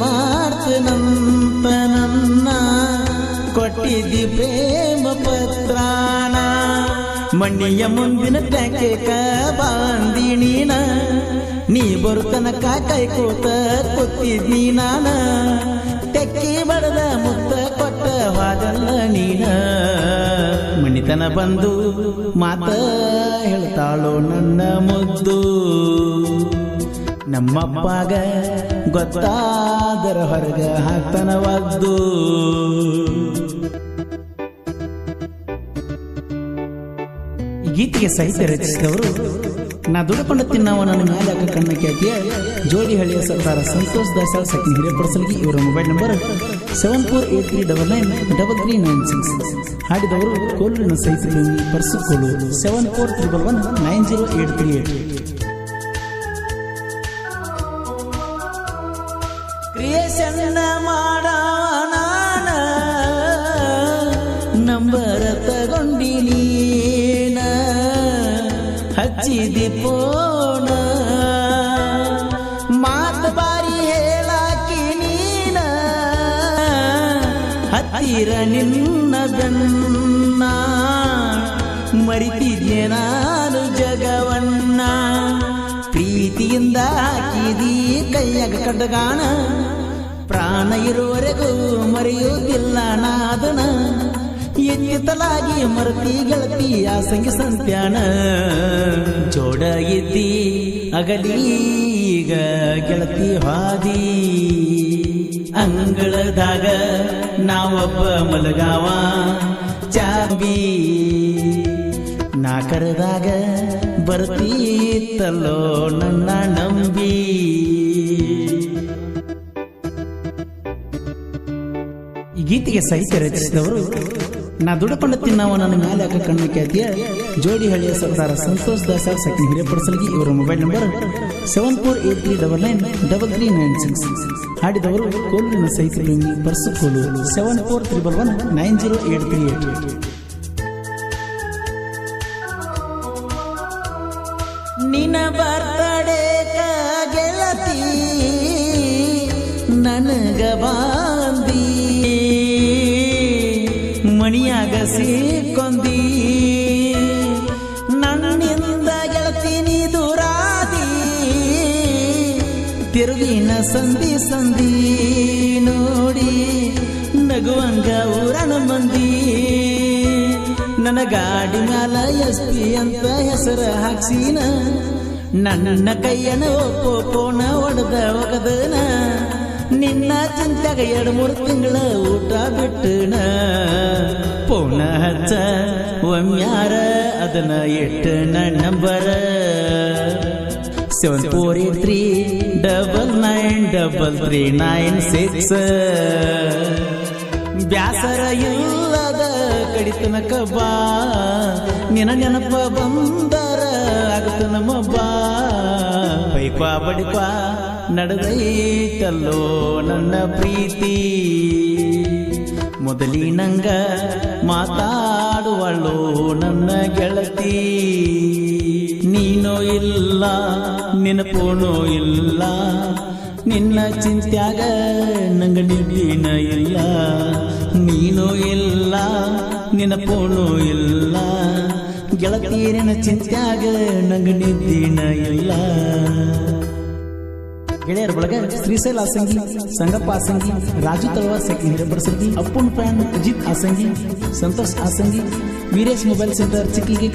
ಮಾಡ್ತನಂತ ನನ್ನ ಕೊಟ್ಟಿದ್ದಿ ಪ್ರೇಮ ಪತ್ರಾನ ಮಣ್ಣಿಯ ಮುಂದಿನ ಟ್ಯಾಂಕೆಕ ಬಾಂದಿ ನೀನ ನೀ ಬರುತನಕ ಕೈ ಕೂತ ಕೂತಿದ್ನಿ ನಾನ ತೆಕ್ಕಿ ಬಡದ ಮುತ್ತ ಕೊಟ್ಟ ವಾದಲ್ಲ ನೀನ ಮಣಿತನ ಬಂದು ಮಾತ ಹೇಳ್ತಾಳೋ ನನ್ನ ಮುದ್ದು ನಮ್ಮಪ್ಪಗ ಗೊತ್ತಾದರ ಹೊರಗ ಹಾಕ್ತನವದ್ದು ಗೀತೆಗೆ ಸಾಹಿತ್ಯ ರಚಿಸಿದವರು ನಾ ದುಡ್ಕೊಂಡು ತಿನ್ನವ ನನ್ನ ಮೇಲೆ ಕಣ್ಣ ಖ್ಯಾತಿಯ ಜೋಡಿ ಹಳ್ಳಿಯ ಸರ್ದಾರ ಸಂತೋಷ್ ದಾಸಾಳ್ ಸೆಕೆಂಡ್ ಹಿರೇಪಡಸಲ್ಗಿ ಇವರ ಮೊಬೈಲ್ ನಂಬರ್ 7483993396 ಹಾಡಿದವರು ಕೋಲೂರಿನ ಸೈತಲು ಪರ್ಸುಕೋಲು 7431190838 ಕ್ರಿಯೇಷನ್ ಮಾಡವ ನಾನ ನಂಬರ ತಗೊಂಡಿ ನೀನ ಹಚ್ಚಿದಿ ಪೋಣ ಮಾತು ಬಾರಿ ಹೇಳಾಕಿ ನೀನ ಹತ್ತಿರ ನಿನ್ನ ಬೆನ್ನ ಮರಿತಿದ್ದೆ ನಾನು ಜಗವನ್ನ ಪ್ರೀತಿಯಿಂದ ಹಾಕಿದಿ ಕೈಯಾಗ ಕಡ್ಗಾಣ ಪ್ರಾಣ ಇರುವರೆಗೂ ಮರೆಯುವುದಿಲ್ಲ ನಾದನ ಎತ್ತಿತಲಾಗಿ ಮರತಿ ಗೆಳತಿ ಆಸಂಗಿ ಸಂತ್ಯಾನ ಜೋಡ ಇದ್ದಿ ಅಗಲೀಗ ಗೆಳತಿ ಹಾದಿ ಅಂಗಳದಾಗ ನಾವೊಬ್ಬ ಮಲಗಾವ ಚಾಬಿ ನಾ ಕರೆದಾಗ ಬರ್ತೀತಲ್ಲೋ ನನ್ನ ನಂಬಿ ಈ ಗೀತೆಗೆ ಸಾಹಿತ್ಯ ರಚಿಸಿದವರು ನಾ ದುಡ್ಕೊಂಡು ತಿನ್ನವ ನನ್ನ ಮೇಲೆ ಕಣ್ಣ ಖ್ಯಾತಿಯ ಜೋಡಿ ಹಳ್ಳಿಯ ಸರ್ದಾರ ಸಂತೋಷ್ ದಾಸಾಳ್ ಸೆಕೆಂಡ್ ಹಿರೇಪಡಸಲ್ಗಿ ಇವರ ಮೊಬೈಲ್ ನಂಬರ್ 7483993396 ಹಾಡಿದವರು ಕೋಲೂರಿನ ಸೈತಲು ಪರ್ಸುಕೋಲು 7431190838 ನಿನ್ನ ಬರ್ತಡೇ ಗೆಳತಿ ನನಗ ಬಾಂದಿ ಮಣಿಯಾಗ ಸಿಕ್ಕೊಂದಿ ನನ್ನಿಂದ ಗೆಳತಿ ನೀ ದೂರಾದಿ ತಿರುಗಿನ ಸಂಧಿ ಸಂಧಿ ನೋಡಿ ನಗುವಂಗ ಊರಣ ಮಂದಿ ನನ್ನ ಗಾಡಿ ಮ್ಯಾಲ SP ಅಂತ ಹೆಸರ ಹಾಕ್ಸಿನ ನನ್ನ ಕೈಯನ ಒಪ್ಪೋನ ಒಡೆದ ಒಗದನ ನಿನ್ನ ಚಿಂತ್ಯಾಗ 2-3 ತಿಂಗಳ ಊಟ ಬಿಟ್ಟನ ಪೋನ ಹಚ್ಚ ಒಮ್ಮ್ಯಾರ ಅದನ್ನ ಎಟ್ಟನ ನಂಬರ 7483993396 ಬ್ಯಾಸರ ಇಲ್ಲದ ಕಡಿತನಕ ಬಾ ನಿನ ನೆನಪ ಬಂದರ ಆಗತ ನಮ್ಮ ಬಾ ಬೈಕ್ವಾ ಬಡಿಕ್ವಾ ನಡೆದೈತಲ್ಲೋ ನನ್ನ ಪ್ರೀತಿ ಮೊದಲಿನಂಗ ಮಾತಾಡುವಳು ನನ್ನ ಗೆಳತಿ ನೀನೋ ಇಲ್ಲ ನೆನಪೋನೋ ಇಲ್ಲ ನಿನ್ನ ಚಿಂತ್ಯಾಗ ನಂಗ ನಿದ್ದೀನ ಇಲ್ಲ ನೀನೋ ಇಲ್ಲ ನೆನಪೋನೋ ಇಲ್ಲ ಗೆಳತಿಯರಿನ ಚಿಂತ್ಯಾಗ ನಂಗ ನಿದ್ದೀನ ಇಲ್ಲ ಗೆಳೆಯರ ಬಳಗ ಶ್ರೀಶೈಲ ಆಸಂಗಿ ಸಂಗಪ್ಪ ಆಸಂಗಿ ರಾಜು ತಳವಾರ್ ಸೆಕೆಂಡ್ ಹಿರೇಪಡಸಲ್ಗಿ ಅಪ್ಪುನ್ fan Ajith Asangi Santosh Asangi Veeresh mobile centre ಚಿಕ್ಕಲಿಗೆ